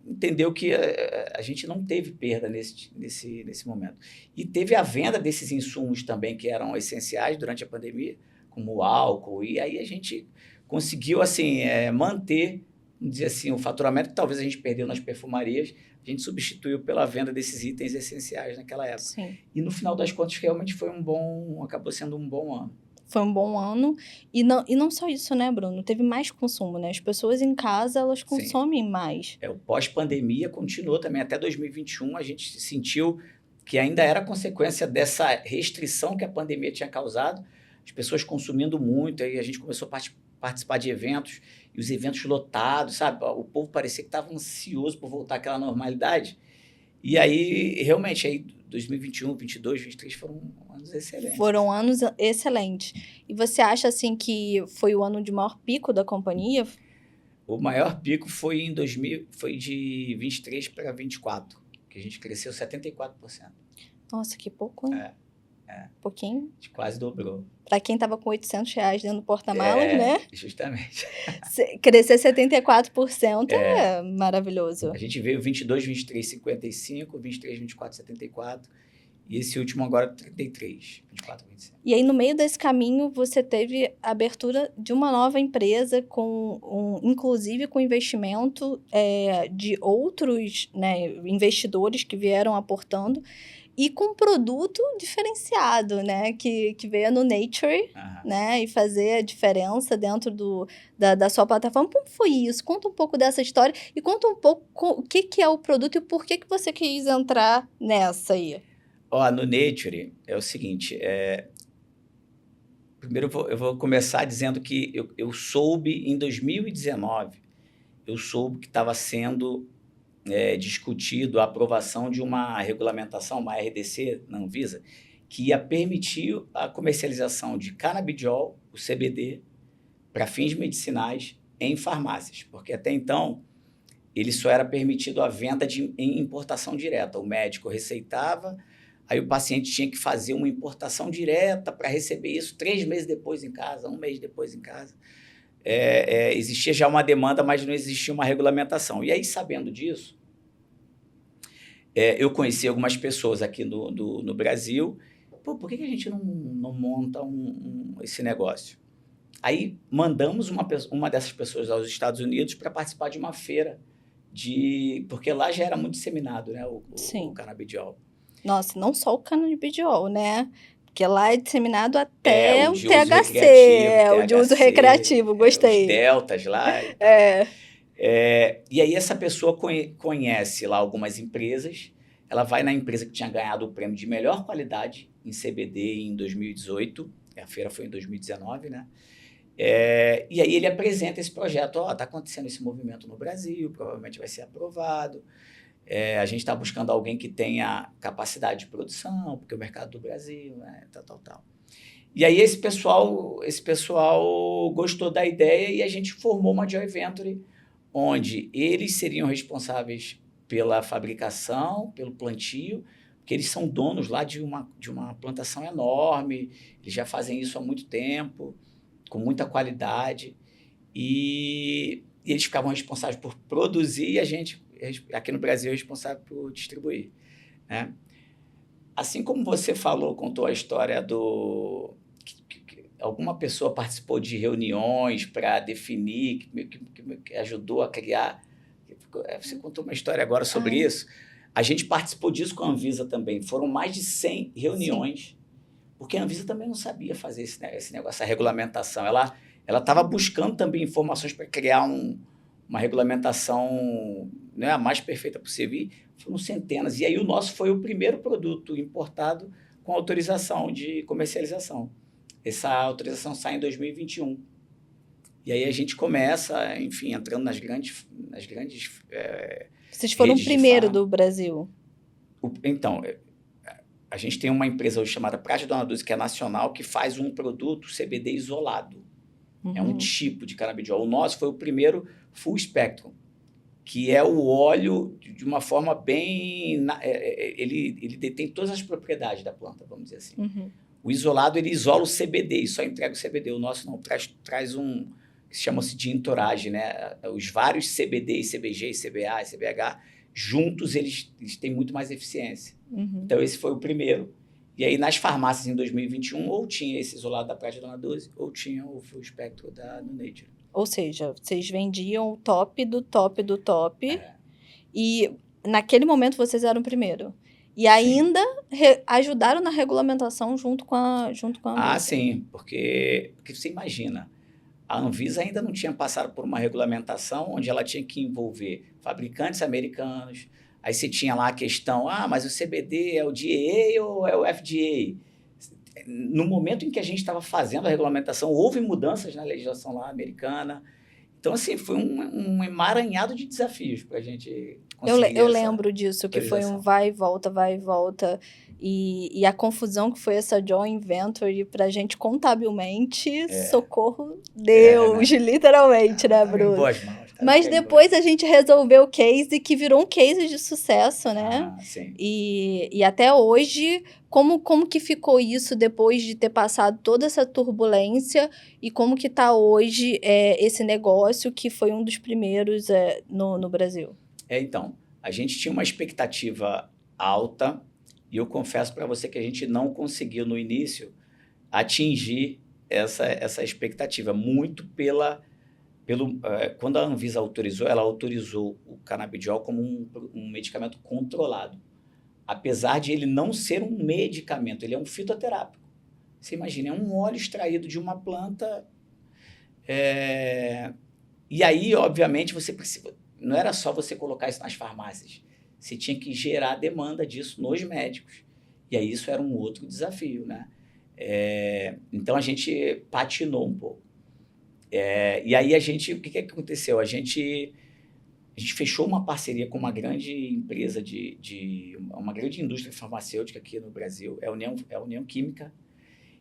entendeu que a gente não teve perda nesse momento. E teve a venda desses insumos também que eram essenciais durante a pandemia, como o álcool, e aí a gente conseguiu assim, manter, vamos dizer assim, o faturamento que talvez a gente perdeu nas perfumarias, a gente substituiu pela venda desses itens essenciais naquela época. Sim. E no final das contas, realmente acabou sendo um bom ano. Foi um bom ano. E não só isso, né, Bruno? Teve mais consumo, né? As pessoas em casa, elas consomem mais. O pós-pandemia continuou também. Até 2021, a gente sentiu que ainda era consequência dessa restrição que a pandemia tinha causado. As pessoas consumindo muito, aí a gente começou a participar de eventos, e os eventos lotados, sabe? O povo parecia que estava ansioso por voltar àquela normalidade. E aí, realmente, aí 2021, 2022, 2023 foram anos excelentes. Foram anos excelentes. E você acha, assim, que foi o ano de maior pico da companhia? O maior pico foi foi de 23 para 24, que a gente cresceu 74%. Nossa, que pouco, hein? Pouquinho. A gente quase dobrou. Para quem tava com R$800 dentro do porta-malas, né? Justamente. Crescer 74% é maravilhoso. A gente veio 22, 23, 55, 23, 24, 74. E esse último agora 33, 24, 25. E aí, no meio desse caminho, você teve a abertura de uma nova empresa, inclusive com investimento de outros, né, investidores que vieram aportando, e com um produto diferenciado, né, que veio no Nature, né, e fazer a diferença dentro da sua plataforma. Como foi isso? Conta um pouco dessa história e conta um pouco o que é o produto e por que você quis entrar nessa aí. No Nature é o seguinte, primeiro eu vou começar dizendo que eu soube em 2019, eu soube que estava sendo discutido a aprovação de uma regulamentação, uma RDC na Anvisa, que ia permitir a comercialização de canabidiol, o CBD, para fins medicinais em farmácias, porque até então ele só era permitido a venda em importação direta. O médico receitava, aí o paciente tinha que fazer uma importação direta para receber isso 3 meses depois em casa, 1 mês depois em casa. Existia já uma demanda, mas não existia uma regulamentação. E aí, sabendo disso, eu conheci algumas pessoas aqui no Brasil. Por que a gente não monta esse negócio? Aí mandamos uma dessas pessoas aos Estados Unidos para participar de uma feira, porque lá já era muito disseminado, né, o canabidiol. Nossa, não só o canabidiol, né? Porque lá é disseminado até o de THC, o de uso recreativo, gostei. Os deltas lá e tal. E aí essa pessoa conhece lá algumas empresas, ela vai na empresa que tinha ganhado o prêmio de melhor qualidade em CBD em 2018, a feira foi em 2019, né? E aí ele apresenta esse projeto, está acontecendo esse movimento no Brasil, provavelmente vai ser aprovado. A gente está buscando alguém que tenha capacidade de produção, porque o mercado do Brasil, né, tal. E aí esse pessoal gostou da ideia e a gente formou uma joint venture, onde eles seriam responsáveis pela fabricação, pelo plantio, porque eles são donos lá de uma plantação enorme, eles já fazem isso há muito tempo, com muita qualidade, e eles ficavam responsáveis por produzir e a gente, aqui no Brasil, é responsável por distribuir, né? Assim como você contou a história que alguma pessoa participou de reuniões para definir, que ajudou a criar. Você contou uma história agora sobre isso. A gente participou disso com a Anvisa também. Foram mais de 100 reuniões, porque a Anvisa também não sabia fazer esse negócio, essa regulamentação. Ela estava buscando também informações para criar uma regulamentação, né, a mais perfeita possível. E foram centenas. E aí o nosso foi o primeiro produto importado com autorização de comercialização. Essa autorização sai em 2021. E aí a gente começa, enfim, entrando nas grandes Vocês foram o primeiro do Brasil? Então, a gente tem uma empresa hoje chamada Praia Dona Dulce, que é nacional, que faz um produto CBD isolado. É um tipo de canabidiol. O nosso foi o primeiro full spectrum, que é o óleo de uma forma bem... Ele detém todas as propriedades da planta, vamos dizer assim. O isolado, ele isola o CBD e só entrega o CBD. O nosso não, traz um que se chama-se de entourage, né? Os vários CBD, CBG, CBA e CBH, juntos eles têm muito mais eficiência. Então, esse foi o primeiro. E aí, nas farmácias, em 2021, ou tinha esse isolado da Praia Dona Dulce, ou tinha o full spectrum da No Nature. Ou seja, vocês vendiam o top do top do top, e naquele momento vocês eram o primeiro. E ainda ajudaram na regulamentação junto com a Anvisa. Sim, porque você imagina, a Anvisa ainda não tinha passado por uma regulamentação onde ela tinha que envolver fabricantes americanos. Aí você tinha lá a questão, mas o CBD é o DEA ou é o FDA? No momento em que a gente estava fazendo a regulamentação, houve mudanças na legislação lá americana. Então, assim, foi um emaranhado de desafios para a gente conseguir Eu lembro disso, que foi um vai e volta, vai e volta. E a confusão que foi essa joint venture pra gente contabilmente, socorro Deus, né? Literalmente, né, Bruno? Em boas mãos. Mas depois a gente resolveu o case, que virou um case de sucesso, né? Sim. E até hoje, como que ficou isso depois de ter passado toda essa turbulência, e como que tá hoje esse negócio que foi um dos primeiros no Brasil? Então, a gente tinha uma expectativa alta, e eu confesso para você que a gente não conseguiu no início atingir essa expectativa, muito quando a Anvisa autorizou, ela autorizou o canabidiol como um medicamento controlado. Apesar de ele não ser um medicamento, ele é um fitoterápico. Você imagina, é um óleo extraído de uma planta. E aí, obviamente, você precisa... Não era só você colocar isso nas farmácias. Você tinha que gerar a demanda disso nos médicos. E aí isso era um outro desafio, né? Então, a gente patinou um pouco. E aí, o que aconteceu? A gente fechou uma parceria com uma grande empresa, uma grande indústria farmacêutica aqui no Brasil, é a União Química,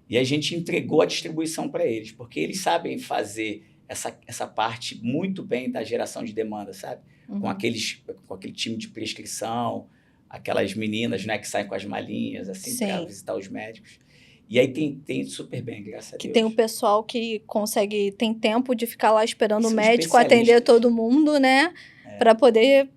e a gente entregou a distribuição para eles, porque eles sabem fazer essa parte muito bem da geração de demanda, sabe? Com aquele time de prescrição, aquelas meninas, né, que saem com as malinhas, assim, para visitar os médicos. E aí tem super bem, graças a Deus. Que tem o pessoal que tem tempo de ficar lá esperando o médico atender todo mundo, né? Para poder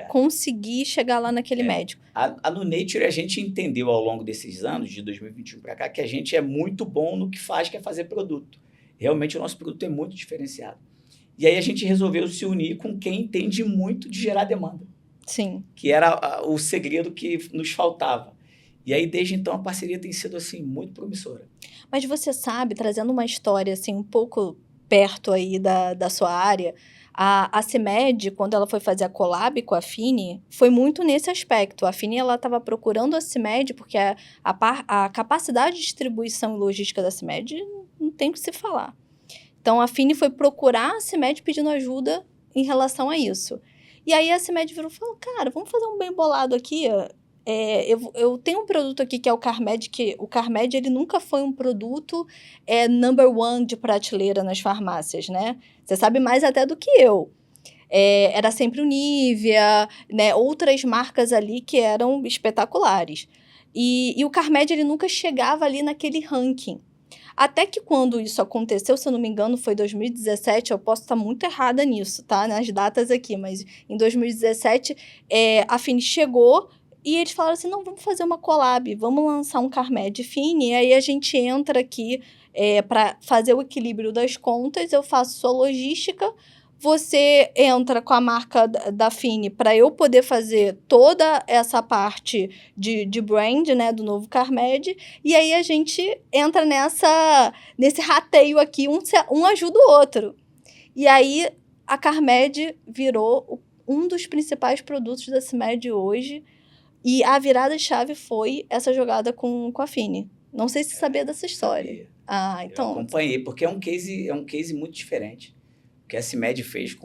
conseguir chegar lá naquele médico. A No Nature, a gente entendeu ao longo desses anos, de 2021 para cá, que a gente é muito bom no que faz, que é fazer produto. Realmente, o nosso produto é muito diferenciado. E aí, a gente resolveu se unir com quem entende muito de gerar demanda. Sim. Que era o segredo que nos faltava. E aí, desde então, a parceria tem sido, assim, muito promissora. Mas você sabe, trazendo uma história, assim, um pouco perto aí da sua área, a CIMED, quando ela foi fazer a collab com a Fini, foi muito nesse aspecto. A Fini, ela estava procurando a CIMED, porque a capacidade de distribuição e logística da CIMED não tem o que se falar. Então, a Fini foi procurar a CIMED pedindo ajuda em relação a isso. E aí, a CIMED virou e falou, cara, vamos fazer um bem bolado aqui, eu tenho um produto aqui que é o Carmed, que o Carmed, ele nunca foi um produto number one de prateleira nas farmácias, né? Você sabe mais até do que eu. Era sempre o Nivea, né? Outras marcas ali que eram espetaculares. E o Carmed, ele nunca chegava ali naquele ranking. Até que quando isso aconteceu, se eu não me engano, foi 2017, eu posso estar muito errada nisso, tá? Nas datas aqui, mas em 2017, a Fini chegou... E eles falaram assim, não, vamos fazer uma collab, vamos lançar um Carmed Fini, e aí a gente entra aqui para fazer o equilíbrio das contas, eu faço sua logística, você entra com a marca da Fini para eu poder fazer toda essa parte de brand, né, do novo Carmed, e aí a gente entra nesse rateio aqui, um ajuda o outro. E aí a Carmed virou um dos principais produtos da CIMED hoje. E a virada de chave foi essa jogada com a Fini. Não sei se você sabia dessa história. Sabia. Então... Eu acompanhei, porque é um case muito diferente. O que a CIMED fez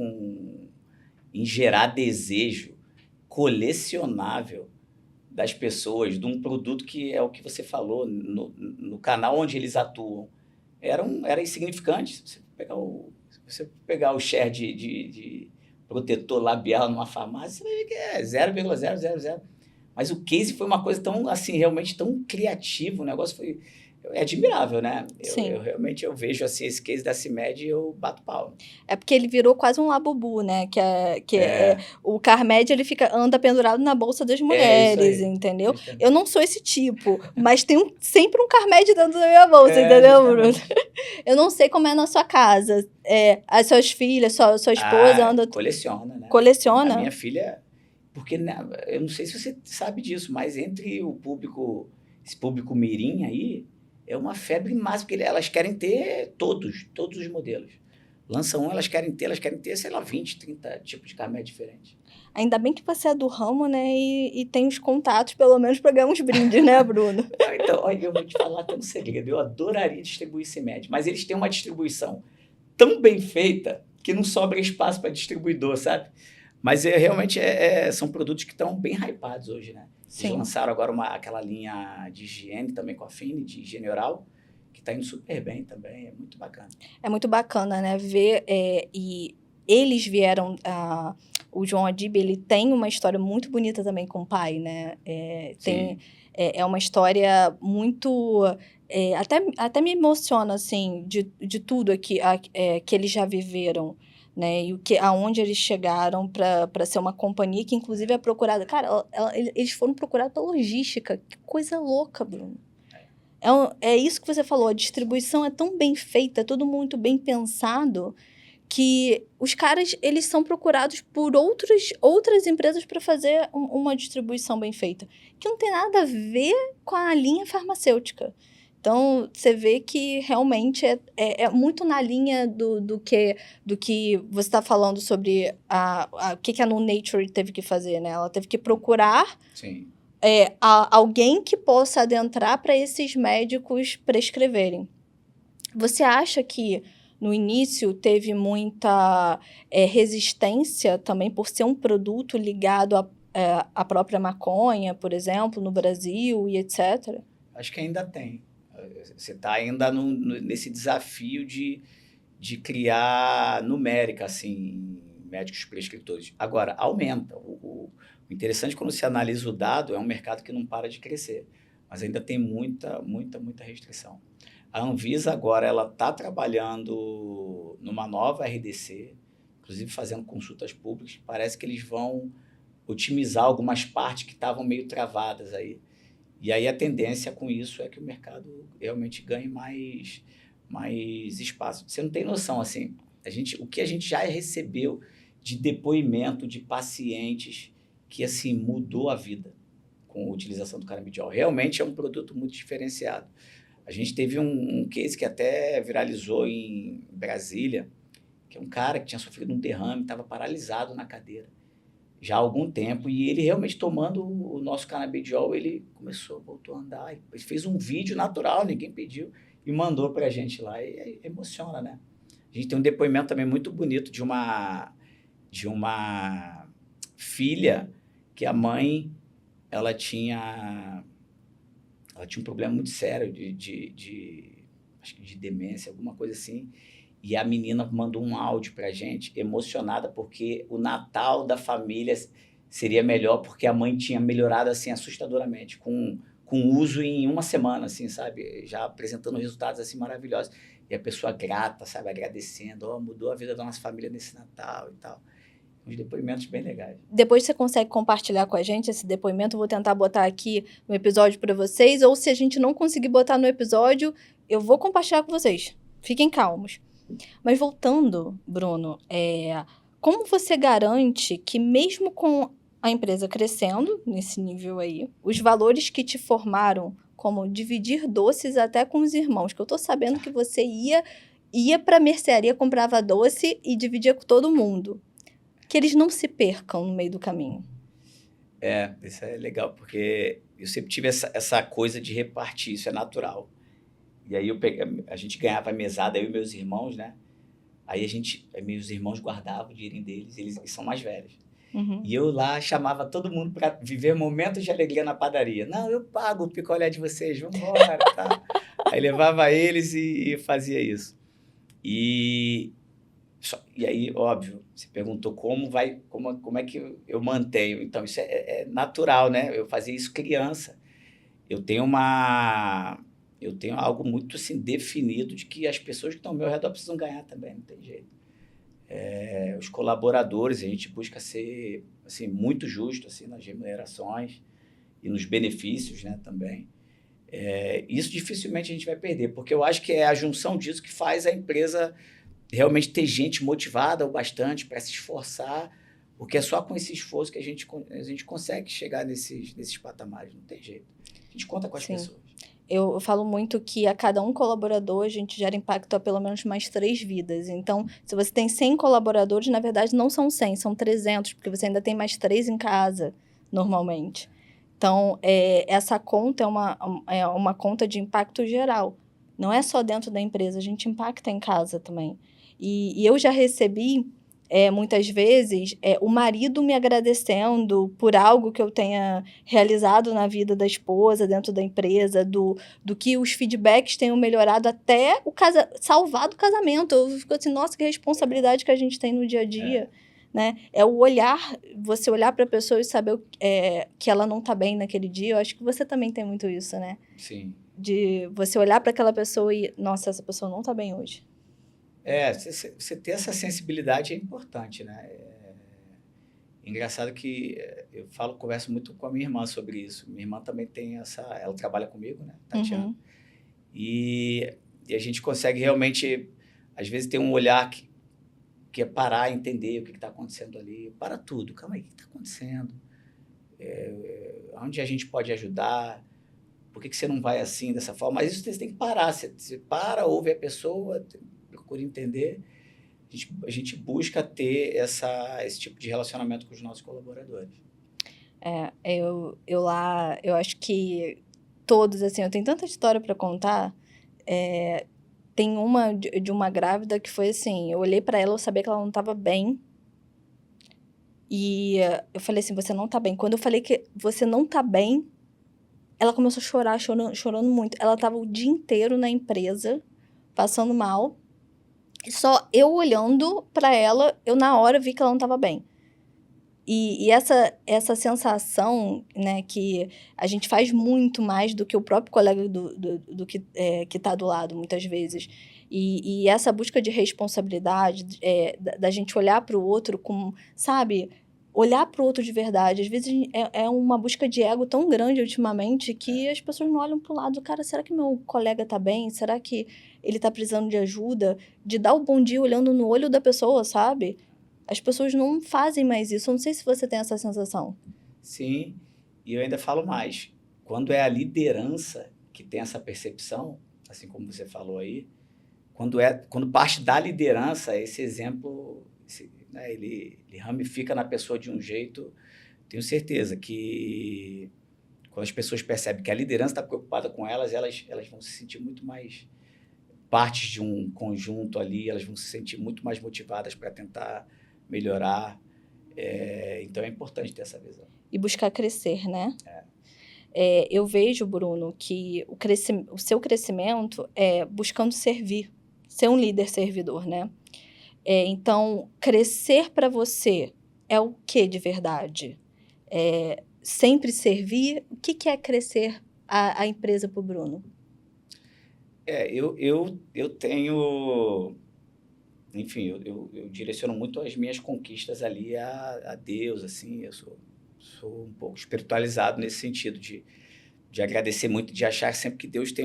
em gerar desejo colecionável das pessoas, de um produto que é o que você falou, no canal onde eles atuam, era insignificante. Se você pegar o share de protetor labial numa farmácia, você vai ver que é 0,000. Mas o case foi uma coisa tão, assim, realmente tão criativa, o negócio foi admirável, né? Sim. Realmente eu vejo assim, esse case da CIMED e eu bato palma. É porque ele virou quase um Labubu, né? O Carmed, ele anda pendurado na bolsa das Isso mulheres, aí. entendeu? Justamente. Eu não sou esse tipo, mas tem sempre um Carmed dentro da minha bolsa, entendeu, Bruno? Eu não sei como é na sua casa. As suas filhas, sua esposa anda... Coleciona, né? Coleciona? A minha filha... Porque, né, eu não sei se você sabe disso, mas entre o público, esse público mirim aí, é uma febre máxima, porque elas querem ter todos os modelos. Lançam elas querem ter, sei lá, 20, 30 tipos de Carmed diferentes. Ainda bem que você é do ramo, né? E tem os contatos, pelo menos, para ganhar uns brindes, né, Bruno? Então, olha, eu vou te falar até um segredo. Eu adoraria distribuir CIMED, mas eles têm uma distribuição tão bem feita que não sobra espaço para distribuidor, sabe? Mas realmente são produtos que estão bem hypados hoje, né? Sim. Eles lançaram agora aquela linha de higiene também com a Fine, de higiene oral, que está indo super bem também, é muito bacana. É muito bacana, né? Ver, e eles vieram... o João Adib, ele tem uma história muito bonita também com o pai, né? É uma história muito... até me emociona, assim, de tudo aqui, que eles já viveram, né? E aonde eles chegaram para ser uma companhia que, inclusive, é procurada... Cara, eles foram procurados pela logística. Que coisa louca, Bruno. É isso que você falou, a distribuição é tão bem feita, é tudo muito bem pensado, que os caras, eles são procurados por outras empresas para fazer uma distribuição bem feita, que não tem nada a ver com a linha farmacêutica. Então, você vê que realmente é muito na linha do que você está falando sobre o que a No Nature teve que fazer, né? Ela teve que procurar... Sim. Alguém que possa adentrar para esses médicos prescreverem. Você acha que no início teve muita resistência também por ser um produto ligado à própria maconha, por exemplo, no Brasil e etc? Acho que ainda tem. Você está ainda nesse desafio de criar numérica, assim, médicos prescritores. Agora, aumenta. O interessante, quando você analisa o dado, é um mercado que não para de crescer, mas ainda tem muita restrição. A Anvisa agora ela está trabalhando numa nova RDC, inclusive fazendo consultas públicas. Parece que eles vão otimizar algumas partes que estavam meio travadas aí. E aí a tendência com isso é que o mercado realmente ganhe mais espaço. Você não tem noção, assim, o que a gente já recebeu de depoimento de pacientes que, assim, mudou a vida com a utilização do canabidiol. Realmente é um produto muito diferenciado. A gente teve um case que até viralizou em Brasília, que é um cara que tinha sofrido um derrame, estava paralisado na cadeira já há algum tempo, e ele realmente tomando o nosso canabidiol, ele voltou a andar, ele fez um vídeo natural, ninguém pediu, e mandou para a gente lá, e emociona, né? A gente tem um depoimento também muito bonito de uma filha que a mãe, ela tinha um problema muito sério acho que de demência, alguma coisa assim, e a menina mandou um áudio pra gente, emocionada, porque o Natal da família seria melhor, porque a mãe tinha melhorado, assim, assustadoramente, com uso em uma semana, assim, sabe? Já apresentando resultados, assim, maravilhosos. E a pessoa grata, sabe? Agradecendo, mudou a vida da nossa família nesse Natal e tal. Uns depoimentos bem legais. Depois você consegue compartilhar com a gente esse depoimento, eu vou tentar botar aqui no episódio para vocês, ou se a gente não conseguir botar no episódio, eu vou compartilhar com vocês. Fiquem calmos. Mas voltando, Bruno, como você garante que mesmo com a empresa crescendo nesse nível aí, os valores que te formaram, como dividir doces até com os irmãos, que eu tô sabendo que você ia para a mercearia, comprava doce e dividia com todo mundo, que eles não se percam no meio do caminho. Isso é legal, porque eu sempre tive essa coisa de repartir, isso é natural. E aí a gente ganhava a mesada, eu e meus irmãos, né? Aí meus irmãos guardavam o dinheirinho deles, eles são mais velhos. Uhum. E eu lá chamava todo mundo para viver momentos de alegria na padaria. Não, eu pago o picolé de vocês, vamos embora, tá? Aí levava eles e fazia isso. E, e aí, óbvio, você perguntou como é que eu mantenho. Então, isso é natural, né? Eu fazia isso criança. Eu tenho eu tenho algo muito assim, definido de que as pessoas que estão ao meu redor precisam ganhar também, não tem jeito. Os colaboradores, a gente busca ser assim, muito justo assim, nas remunerações e nos benefícios, né, também. Isso dificilmente a gente vai perder, porque eu acho que é a junção disso que faz a empresa realmente ter gente motivada o bastante para se esforçar, porque é só com esse esforço que a gente consegue chegar nesses patamares, não tem jeito. A gente conta com as Sim. pessoas. Eu falo muito que a cada um colaborador a gente gera impacto a pelo menos mais 3 vidas. Então, se você tem 100 colaboradores, na verdade não são 100, são 300, porque você ainda tem mais 3 em casa, normalmente. Então, essa conta é uma conta de impacto geral. Não é só dentro da empresa, a gente impacta em casa também. E eu já recebi, muitas vezes, o marido me agradecendo por algo que eu tenha realizado na vida da esposa, dentro da empresa, do que os feedbacks tenham melhorado até salvar o casamento. Eu fico assim, nossa, que responsabilidade que a gente tem no dia a dia. Né? É o olhar, você olhar para a pessoa e saber que ela não está bem naquele dia. Eu acho que você também tem muito isso, né? Sim. De você olhar para aquela pessoa e, nossa, essa pessoa não está bem hoje. Você ter essa sensibilidade é importante, né? Engraçado que eu converso muito com a minha irmã sobre isso. Minha irmã também tem ela trabalha comigo, né, Tatiana? Uhum. E a gente consegue realmente, às vezes, ter um olhar que é parar e entender o que está acontecendo ali. Para tudo. Calma aí, o que está acontecendo? Onde a gente pode ajudar? Por que você não vai assim, dessa forma? Mas isso você tem que parar. Você para, ouve a pessoa, procura entender. A gente busca ter esse tipo de relacionamento com os nossos colaboradores. Eu acho que todos, assim, eu tenho tanta história para contar. Tem uma de uma grávida que foi assim, eu olhei para ela, eu sabia que ela não estava bem. E eu falei assim, você não tá bem. Quando eu falei que você não tá bem, ela começou a chorar, chorando muito. Ela tava o dia inteiro na empresa, passando mal. E só eu olhando para ela, eu na hora vi que ela não tava bem. E essa sensação, né, que a gente faz muito mais do que o próprio colega do que tá do lado, muitas vezes. E essa busca de responsabilidade, da gente olhar para o outro com, sabe, olhar para o outro de verdade. Às vezes é uma busca de ego tão grande ultimamente que as pessoas não olham para o lado. Cara, será que meu colega tá bem? Será que ele tá precisando de ajuda? De dar o bom dia olhando no olho da pessoa, sabe? As pessoas não fazem mais isso. Eu não sei se você tem essa sensação. Sim, e eu ainda falo mais. Quando é a liderança que tem essa percepção, assim como você falou aí, quando parte da liderança, esse exemplo, né, ele ramifica na pessoa de um jeito. Tenho certeza que quando as pessoas percebem que a liderança está preocupada com elas vão se sentir muito mais partes de um conjunto ali, elas vão se sentir muito mais motivadas para tentar melhorar. Então é importante ter essa visão. E buscar crescer, né? Eu vejo, Bruno, que o seu crescimento é buscando servir, ser um líder servidor, né? Então, crescer para você é o que de verdade? Sempre servir? O que é crescer a empresa para o Bruno? Eu tenho... Enfim, eu direciono muito as minhas conquistas ali a Deus, assim. Eu sou um pouco espiritualizado nesse sentido de agradecer muito, de achar sempre que Deus tem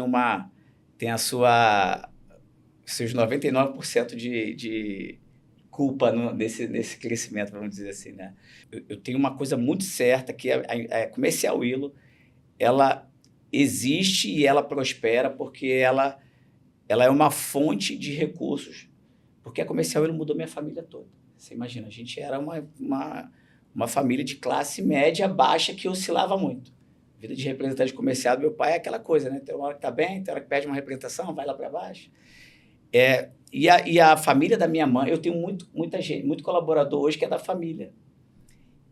seus 99% de culpa nesse crescimento, vamos dizer assim, né? Eu tenho uma coisa muito certa, que a Comercial Willow, ela existe e ela prospera porque ela é uma fonte de recursos, porque a Comercial Willow mudou minha família toda. Você imagina, a gente era uma família de classe média baixa que oscilava muito. Vida de representante comercial do meu pai é aquela coisa, né? Tem uma hora que tá bem, tem hora que pede uma representação, vai lá para baixo. E a família da minha mãe, eu tenho muita gente, muito colaborador hoje que é da família.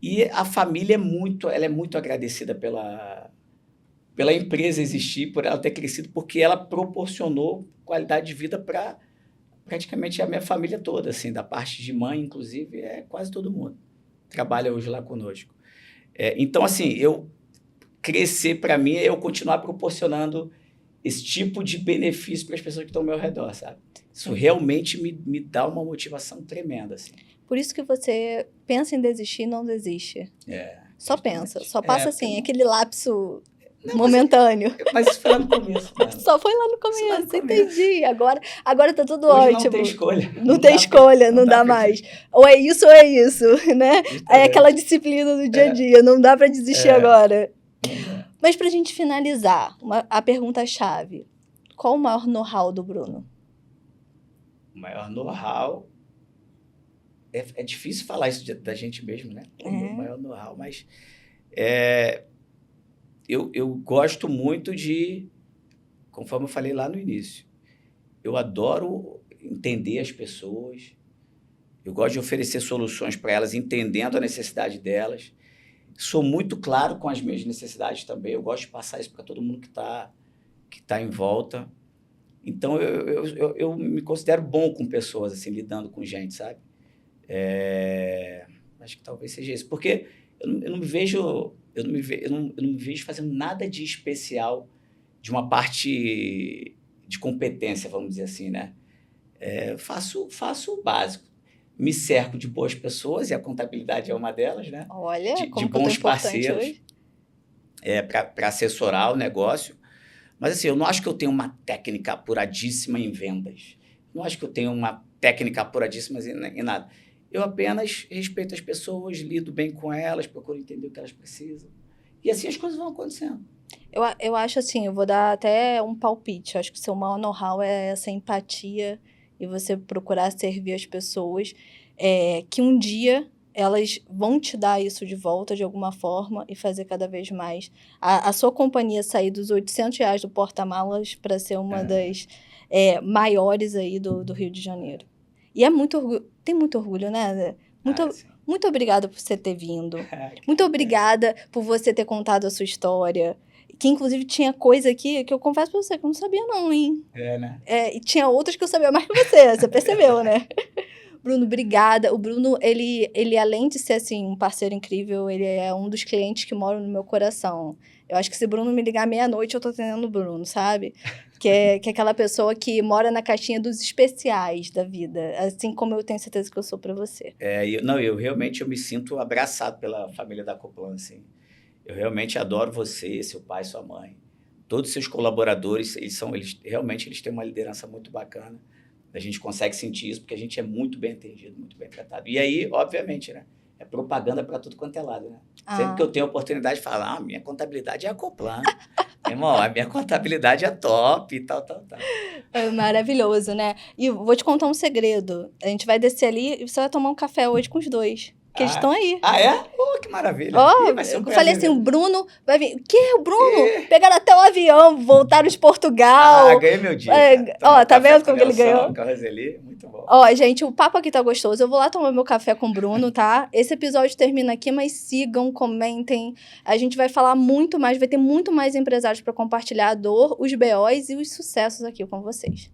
E a família ela é muito agradecida pela empresa existir, por ela ter crescido, porque ela proporcionou qualidade de vida para praticamente a minha família toda, assim, da parte de mãe, inclusive, quase todo mundo trabalha hoje lá conosco. Então, assim, crescer para mim é eu continuar proporcionando esse tipo de benefício para as pessoas que estão ao meu redor, sabe? Isso realmente me dá uma motivação tremenda, assim. Por isso que você pensa em desistir e não desiste. Só pensa, só passa assim, aquele lapso momentâneo. Mas isso foi lá no começo, né? Só foi lá no começo, entendi. Agora tá tudo Hoje ótimo. não tem escolha. Não tem escolha, não dá mais. Ou é isso, né? É aquela disciplina do dia a dia, não dá para desistir agora. Mas pra gente finalizar, a pergunta-chave. Qual o maior know-how do Bruno? O maior know-how... É difícil falar isso da gente mesmo, né? O maior know-how, mas... Eu gosto muito de... Conforme eu falei lá no início, eu adoro entender as pessoas, eu gosto de oferecer soluções para elas, entendendo a necessidade delas. Sou muito claro com as minhas necessidades também, eu gosto de passar isso para todo mundo que tá em volta. Então, eu me considero bom com pessoas, assim, lidando com gente, sabe? Acho que talvez seja isso. Porque eu não me vejo fazendo nada de especial de uma parte de competência, vamos dizer assim, né? Faço o básico. Me cerco de boas pessoas, e a contabilidade é uma delas, né? Olha, de bons parceiros para assessorar o negócio. Mas assim, eu não acho que eu tenho uma técnica apuradíssima em vendas. Não acho que eu tenho uma técnica apuradíssima em nada. Eu apenas respeito as pessoas, lido bem com elas, procuro entender o que elas precisam. E assim as coisas vão acontecendo. Eu acho assim, eu vou dar até um palpite. Eu acho que o seu maior know-how é essa empatia e você procurar servir as pessoas, que um dia elas vão te dar isso de volta de alguma forma e fazer cada vez mais. A sua companhia sair dos R$800 do porta-malas para ser uma das maiores aí do Rio de Janeiro. E tem muito orgulho, né? Muito obrigada por você ter vindo. Muito obrigada por você ter contado a sua história. Que, inclusive, tinha coisa aqui que eu confesso pra você que eu não sabia não, hein? Né? E tinha outras que eu sabia mais que você percebeu, né? Bruno, obrigada. O Bruno, ele além de ser, assim, um parceiro incrível, ele é um dos clientes que moram no meu coração. Eu acho que se o Bruno me ligar meia-noite, eu tô atendendo o Bruno, sabe? Que é aquela pessoa que mora na caixinha dos especiais da vida, assim como eu tenho certeza que eu sou para você. Eu realmente me sinto abraçado pela família da Coplan, assim. Eu realmente adoro você, seu pai, sua mãe. Todos os seus colaboradores, eles realmente têm uma liderança muito bacana. A gente consegue sentir isso porque a gente é muito bem atendido, muito bem tratado. E aí, obviamente, né? É propaganda para tudo quanto é lado, né? Sempre que eu tenho a oportunidade de falar, minha contabilidade é a Coplan. Irmão, a minha contabilidade é top e tal. É maravilhoso, né? E vou te contar um segredo. A gente vai descer ali e você vai tomar um café hoje com os dois. Porque eles estão aí. Que maravilha. Eu falei assim, o Bruno vai vir. O quê? O Bruno? Pegaram até o avião, voltaram de Portugal. Ganhei meu dia. Tá vendo como que ele ganhou? Com a Roseli, muito bom. Gente, o papo aqui tá gostoso. Eu vou lá tomar meu café com o Bruno, tá? Esse episódio termina aqui, mas sigam, comentem. A gente vai falar muito mais, vai ter muito mais empresários para compartilhar a dor, os BOs e os sucessos aqui com vocês.